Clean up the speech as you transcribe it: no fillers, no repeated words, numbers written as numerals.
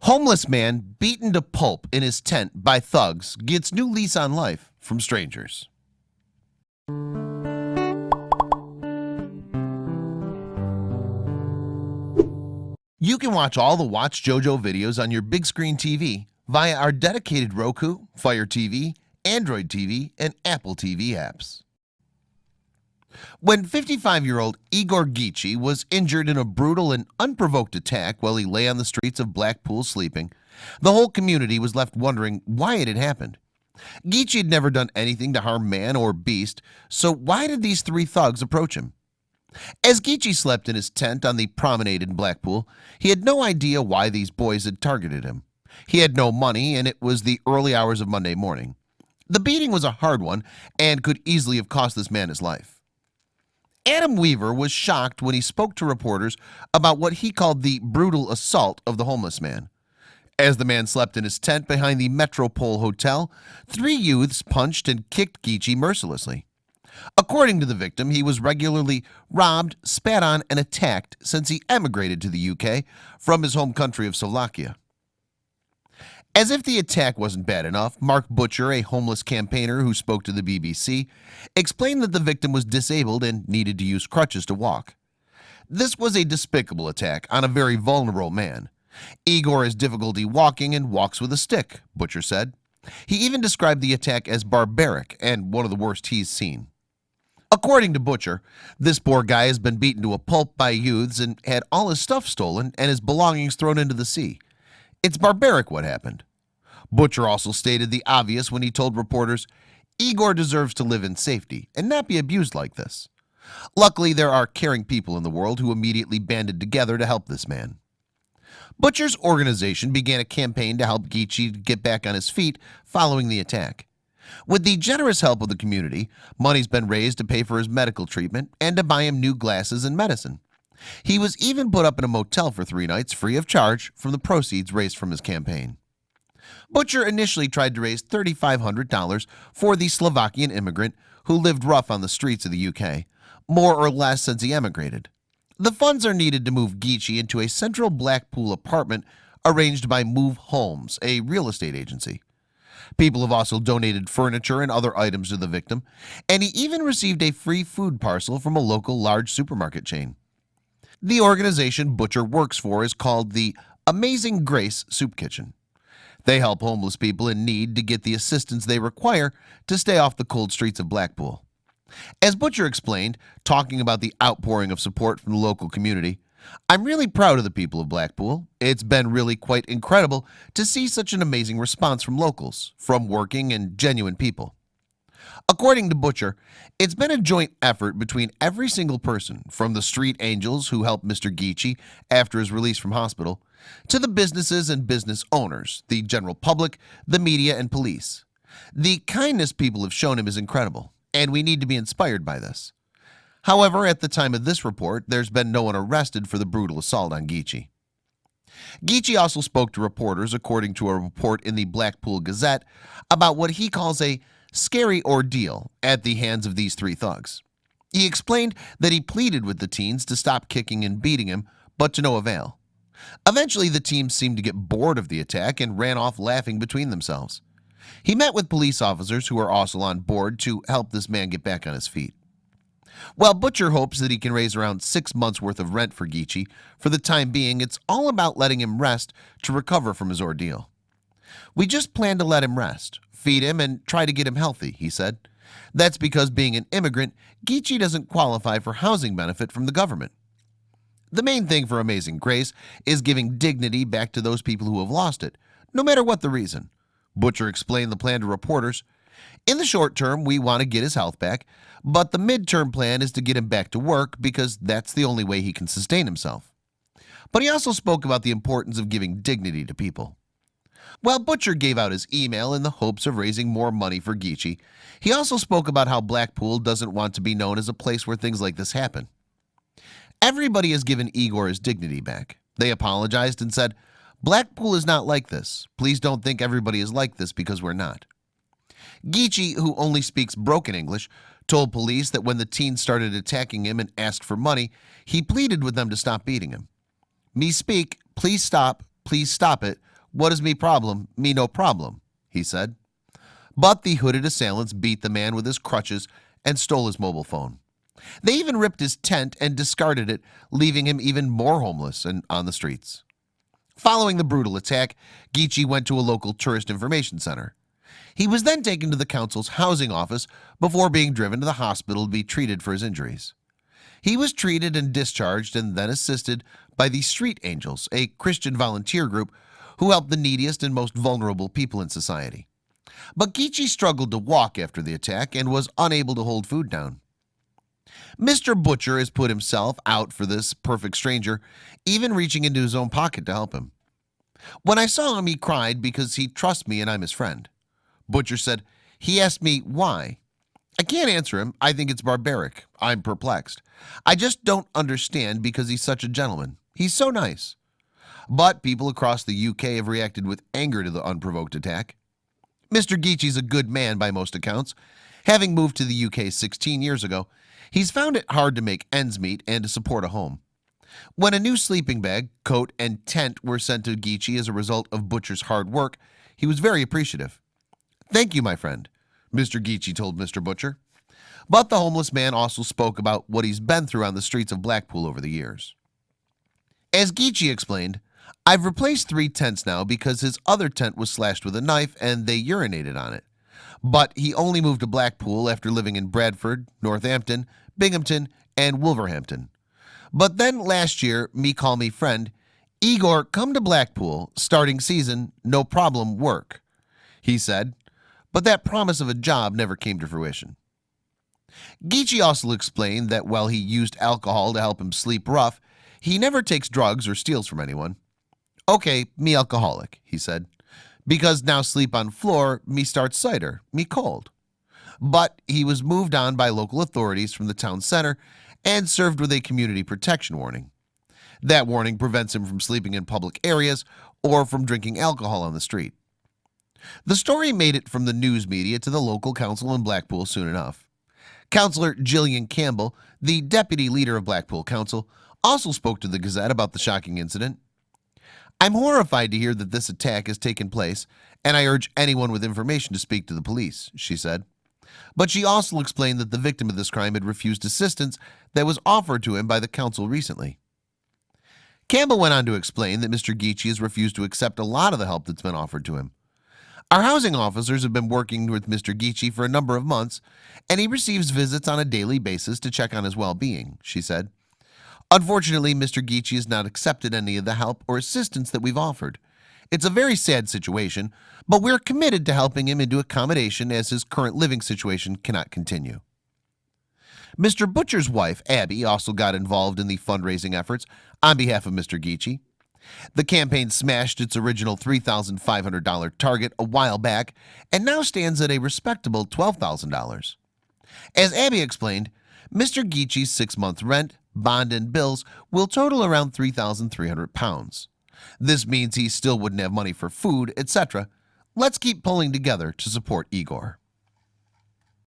Homeless man beaten to pulp in his tent by thugs gets new lease on life from strangers. You can watch all the watchJojo videos on your big screen TV via our dedicated Roku, Fire TV, Android TV, and Apple TV apps. When 55-year-old Igor Geechee was injured in a brutal and unprovoked attack while he lay on the streets of Blackpool sleeping, the whole community was left wondering why it had happened. Geechee had never done anything to harm man or beast, so why did these three thugs approach him? As Geechee slept in his tent on the promenade in Blackpool, he had no idea why these boys had targeted him. He had no money, and it was the early hours of Monday morning. The beating was a hard one and could easily have cost this man his life. Adam Weaver was shocked when he spoke to reporters about what he called the brutal assault of the homeless man. As the man slept in his tent behind the Metropole Hotel, three youths punched and kicked Geechee mercilessly. According to the victim, he was regularly robbed, spat on, and attacked since he emigrated to the UK from his home country of Slovakia. As if the attack wasn't bad enough, Mark Butcher, a homeless campaigner who spoke to the BBC, explained that the victim was disabled and needed to use crutches to walk. This was a despicable attack on a very vulnerable man. Igor has difficulty walking and walks with a stick, Butcher said. He even described the attack as barbaric and one of the worst he's seen. According to Butcher, this poor guy has been beaten to a pulp by youths and had all his stuff stolen and his belongings thrown into the sea. It's barbaric what happened. Butcher also stated the obvious when he told reporters, Igor deserves to live in safety and not be abused like this. Luckily, there are caring people in the world who immediately banded together to help this man. Butcher's organization began a campaign to help Geechee get back on his feet following the attack. With the generous help of the community, money's been raised to pay for his medical treatment and to buy him new glasses and medicine. He was even put up in a motel for 3 nights free of charge from the proceeds raised from his campaign. Butcher initially tried to raise $3,500 for the Slovakian immigrant who lived rough on the streets of the UK, more or less since he emigrated. The funds are needed to move Geechee into a central Blackpool apartment arranged by Move Homes, a real estate agency. People have also donated furniture and other items to the victim, and he even received a free food parcel from a local large supermarket chain. The organization Butcher works for is called the Amazing Grace Soup Kitchen. They help homeless people in need to get the assistance they require to stay off the cold streets of Blackpool. As Butcher explained, talking about the outpouring of support from the local community, I'm really proud of the people of Blackpool. It's been really quite incredible to see such an amazing response from locals, from working and genuine people. According to Butcher, it's been a joint effort between every single person, from the street angels who helped Mr. Geechee after his release from hospital, to the businesses and business owners, the general public, the media, and police. The kindness people have shown him is incredible, and we need to be inspired by this. However, at the time of this report, there's been no one arrested for the brutal assault on Geechee. Geechee also spoke to reporters, according to a report in the Blackpool Gazette, about what he calls a scary ordeal at the hands of these three thugs. He explained that he pleaded with the teens to stop kicking and beating him, but to no avail. Eventually, the teens seemed to get bored of the attack and ran off laughing between themselves. He met with police officers who are also on board to help this man get back on his feet. While Butcher hopes that he can raise around 6 months' worth of rent for Geechee, for the time being, it's all about letting him rest to recover from his ordeal. We just plan to let him rest, feed him, and try to get him healthy, he said. That's because being an immigrant, Geechee doesn't qualify for housing benefit from the government. The main thing for Amazing Grace is giving dignity back to those people who have lost it, no matter what the reason. Butcher explained the plan to reporters. In the short term, we want to get his health back, but the midterm plan is to get him back to work because that's the only way he can sustain himself. But he also spoke about the importance of giving dignity to people. While Butcher gave out his email in the hopes of raising more money for Geechee, he also spoke about how Blackpool doesn't want to be known as a place where things like this happen. Everybody has given Igor his dignity back. They apologized and said, Blackpool is not like this. Please don't think everybody is like this because we're not. Geechee, who only speaks broken English, told police that when the teens started attacking him and asked for money, he pleaded with them to stop beating him. Me speak, please stop it, "What is me problem? Me no problem," he said. But the hooded assailants beat the man with his crutches and stole his mobile phone. They even ripped his tent and discarded it, leaving him even more homeless and on the streets. Following the brutal attack, Geechee went to a local tourist information center. He was then taken to the council's housing office before being driven to the hospital to be treated for his injuries. He was treated and discharged and then assisted by the Street Angels, a Christian volunteer group who help the neediest and most vulnerable people in society. But Geechee struggled to walk after the attack and was unable to hold food down. Mr. Butcher has put himself out for this perfect stranger, even reaching into his own pocket to help him. When I saw him, he cried because he trusts me and I'm his friend. Butcher said, "He asked me why. I can't answer him. I think it's barbaric. I'm perplexed. I just don't understand because he's such a gentleman. He's so nice." But people across the UK have reacted with anger to the unprovoked attack. Mr. Geechee's a good man by most accounts. Having moved to the UK 16 years ago, he's found it hard to make ends meet and to support a home. When a new sleeping bag, coat, and tent were sent to Geechee as a result of Butcher's hard work, he was very appreciative. "Thank you, my friend," Mr. Geechee told Mr. Butcher. But the homeless man also spoke about what he's been through on the streets of Blackpool over the years. As Geechee explained, "I've replaced 3 tents now because his other tent was slashed with a knife and they urinated on it. But he only moved to Blackpool after living in Bradford, Northampton, Binghamton, and Wolverhampton. But then last year, me call me friend, Igor come to Blackpool, starting season, no problem work," he said. But that promise of a job never came to fruition. Geechee also explained that while he used alcohol to help him sleep rough, he never takes drugs or steals from anyone. "Okay, me alcoholic," he said, "because now sleep on floor, me start cider, me cold." But he was moved on by local authorities from the town center and served with a community protection warning. That warning prevents him from sleeping in public areas or from drinking alcohol on the street. The story made it from the news media to the local council in Blackpool soon enough. Councillor Gillian Campbell, the deputy leader of Blackpool Council, also spoke to the Gazette about the shocking incident. "I'm horrified to hear that this attack has taken place, and I urge anyone with information to speak to the police," she said. But she also explained that the victim of this crime had refused assistance that was offered to him by the council recently. Campbell went on to explain that Mr. Geechee has refused to accept a lot of the help that's been offered to him. "Our housing officers have been working with Mr. Geechee for a number of months, and he receives visits on a daily basis to check on his well-being," she said. "Unfortunately, Mr. Geechee has not accepted any of the help or assistance that we've offered. It's a very sad situation, but we're committed to helping him into accommodation as his current living situation cannot continue." Mr. Butcher's wife, Abby, also got involved in the fundraising efforts on behalf of Mr. Geechee. The campaign smashed its original $3,500 target a while back and now stands at a respectable $12,000. As Abby explained, Mr. Geechee's 6-month rent, bond, and bills will total around £3,300. This means he still wouldn't have money for food, etc. Let's keep pulling together to support Igor.